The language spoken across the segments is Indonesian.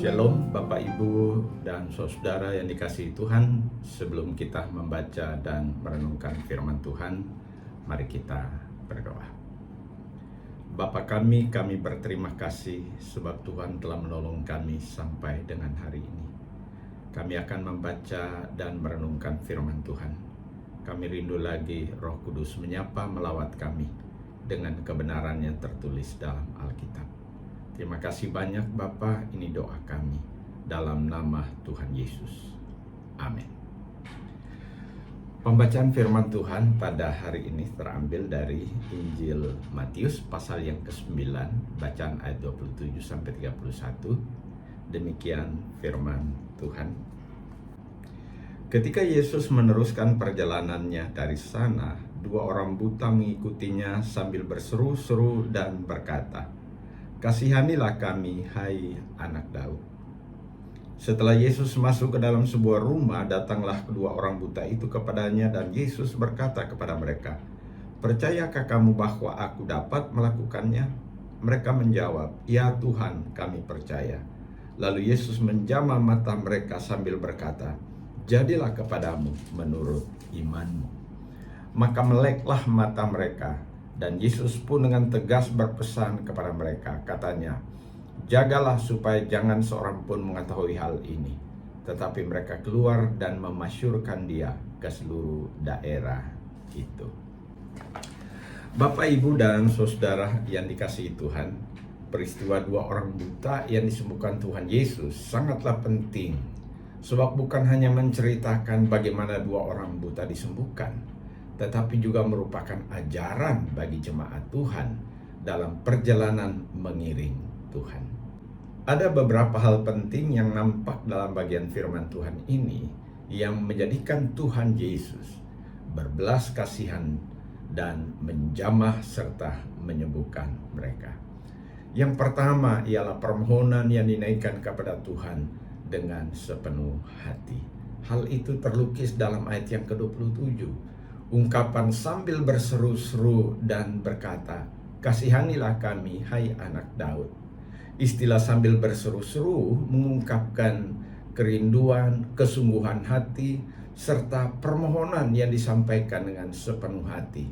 Shalom Bapak Ibu dan saudara yang dikasihi Tuhan. Sebelum kita membaca dan merenungkan firman Tuhan, mari kita berdoa. Bapa kami berterima kasih sebab Tuhan telah menolong kami sampai dengan hari ini. Kami akan membaca dan merenungkan firman Tuhan. Kami rindu lagi Roh Kudus menyapa melawat kami dengan kebenaran yang tertulis dalam Alkitab. Terima kasih banyak Bapa, ini doa kami dalam nama Tuhan Yesus. Amin. Pembacaan firman Tuhan pada hari ini terambil dari Injil Matius pasal yang ke-9, bacaan ayat 27 sampai 31. Demikian firman Tuhan. Ketika Yesus meneruskan perjalanannya dari sana, dua orang buta mengikutinya sambil berseru-seru dan berkata, "Kasihanilah kami, hai anak Daud." Setelah Yesus masuk ke dalam sebuah rumah, datanglah kedua orang buta itu kepadanya dan Yesus berkata kepada mereka, "Percayakah kamu bahwa aku dapat melakukannya?" Mereka menjawab, "Ya Tuhan, kami percaya." Lalu Yesus menjamah mata mereka sambil berkata, "Jadilah kepadamu menurut imanmu." Maka meleklah mata mereka. Dan Yesus pun dengan tegas berpesan kepada mereka, katanya, "Jagalah supaya jangan seorang pun mengetahui hal ini." Tetapi mereka keluar dan memasyurkan dia ke seluruh daerah itu. Bapak, Ibu, dan saudara yang dikasihi Tuhan, peristiwa dua orang buta yang disembuhkan Tuhan Yesus sangatlah penting. Sebab bukan hanya menceritakan bagaimana dua orang buta disembuhkan, tetapi juga merupakan ajaran bagi jemaat Tuhan dalam perjalanan mengiring Tuhan. Ada beberapa hal penting yang nampak dalam bagian firman Tuhan ini yang menjadikan Tuhan Yesus berbelas kasihan dan menjamah serta menyembuhkan mereka. Yang pertama ialah permohonan yang dinaikkan kepada Tuhan dengan sepenuh hati. Hal itu terlukis dalam ayat yang ke-27. Ungkapan sambil berseru-seru dan berkata, "Kasihanilah kami, hai anak Daud." Istilah sambil berseru-seru mengungkapkan kerinduan, kesungguhan hati, serta permohonan yang disampaikan dengan sepenuh hati.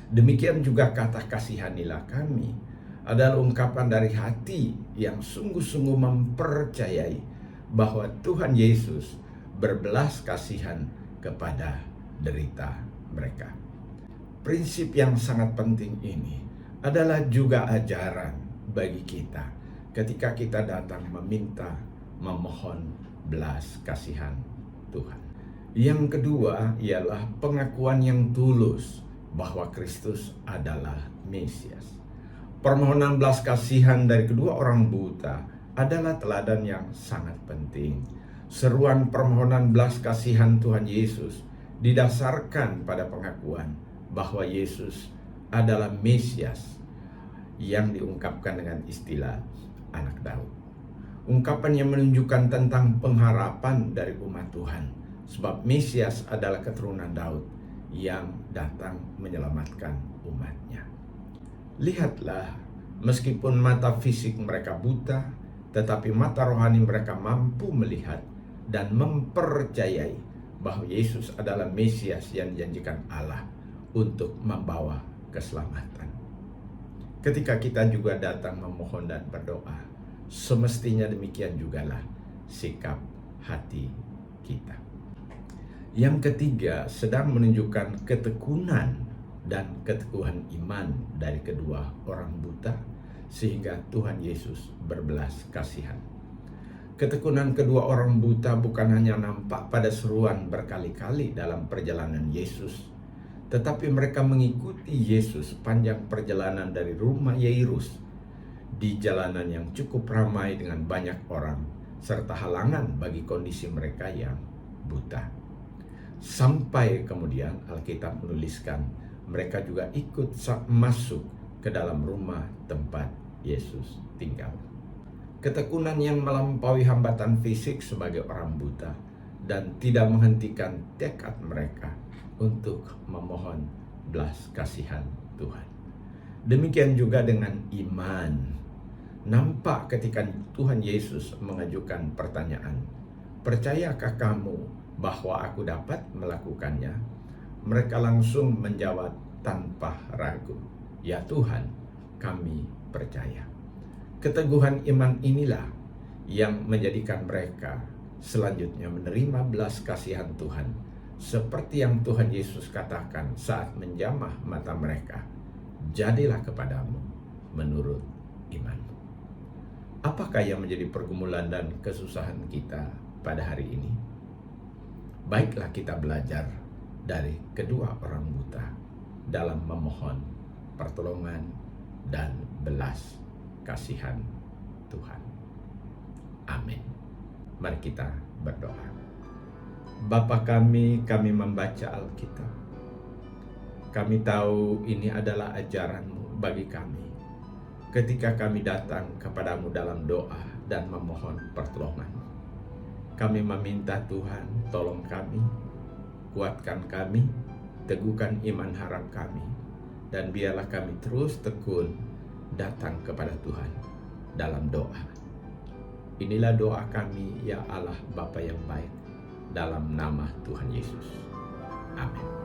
Demikian juga kata "kasihanilah kami" adalah ungkapan dari hati yang sungguh-sungguh mempercayai bahwa Tuhan Yesus berbelas kasihan kepada derita mereka. Prinsip yang sangat penting ini adalah juga ajaran bagi kita ketika kita datang memohon belas kasihan Tuhan. Yang kedua ialah pengakuan yang tulus bahwa Kristus adalah Mesias. Permohonan belas kasihan dari kedua orang buta adalah teladan yang sangat penting. Seruan permohonan belas kasihan Tuhan Yesus didasarkan pada pengakuan bahwa Yesus adalah Mesias yang diungkapkan dengan istilah anak Daud. Ungkapan yang menunjukkan tentang pengharapan dari umat Tuhan, sebab Mesias adalah keturunan Daud yang datang menyelamatkan umatnya. Lihatlah, meskipun mata fisik mereka buta, tetapi mata rohani mereka mampu melihat dan mempercayai bahwa Yesus adalah Mesias yang dijanjikan Allah untuk membawa keselamatan. Ketika kita juga datang memohon dan berdoa, semestinya demikian jugalah sikap hati kita. Yang ketiga, sedang menunjukkan ketekunan dan keteguhan iman dari kedua orang buta, sehingga Tuhan Yesus berbelas kasihan. Ketekunan kedua orang buta bukan hanya nampak pada seruan berkali-kali dalam perjalanan Yesus, tetapi mereka mengikuti Yesus sepanjang perjalanan dari rumah Yairus di jalanan yang cukup ramai dengan banyak orang, serta halangan bagi kondisi mereka yang buta. Sampai kemudian Alkitab menuliskan mereka juga ikut masuk ke dalam rumah tempat Yesus tinggal. Ketekunan yang melampaui hambatan fisik sebagai orang buta dan tidak menghentikan tekad mereka untuk memohon belas kasihan Tuhan. Demikian juga dengan iman. nampak ketika Tuhan Yesus mengajukan pertanyaan, "Percayakah kamu bahwa aku dapat melakukannya?" Mereka langsung menjawab tanpa ragu, "Ya Tuhan, kami percaya." Keteguhan iman inilah yang menjadikan mereka selanjutnya menerima belas kasihan Tuhan, seperti yang Tuhan Yesus katakan saat menjamah mata mereka, "Jadilah kepadamu menurut imanmu." Apakah yang menjadi pergumulan dan kesusahan kita pada hari ini? Baiklah kita belajar dari kedua orang buta dalam memohon pertolongan dan belas kasihan Tuhan. Amin. Mari kita berdoa. Bapa kami membaca Alkitab. Kami tahu ini adalah ajaran-Mu bagi kami. Ketika kami datang kepadamu dalam doa dan memohon pertolongan, kami meminta Tuhan, tolong kami, kuatkan kami, teguhkan iman harap kami, dan biarlah kami terus tekun datang kepada Tuhan dalam doa. Inilah doa kami, ya Allah Bapa yang baik, dalam nama Tuhan Yesus. Amin.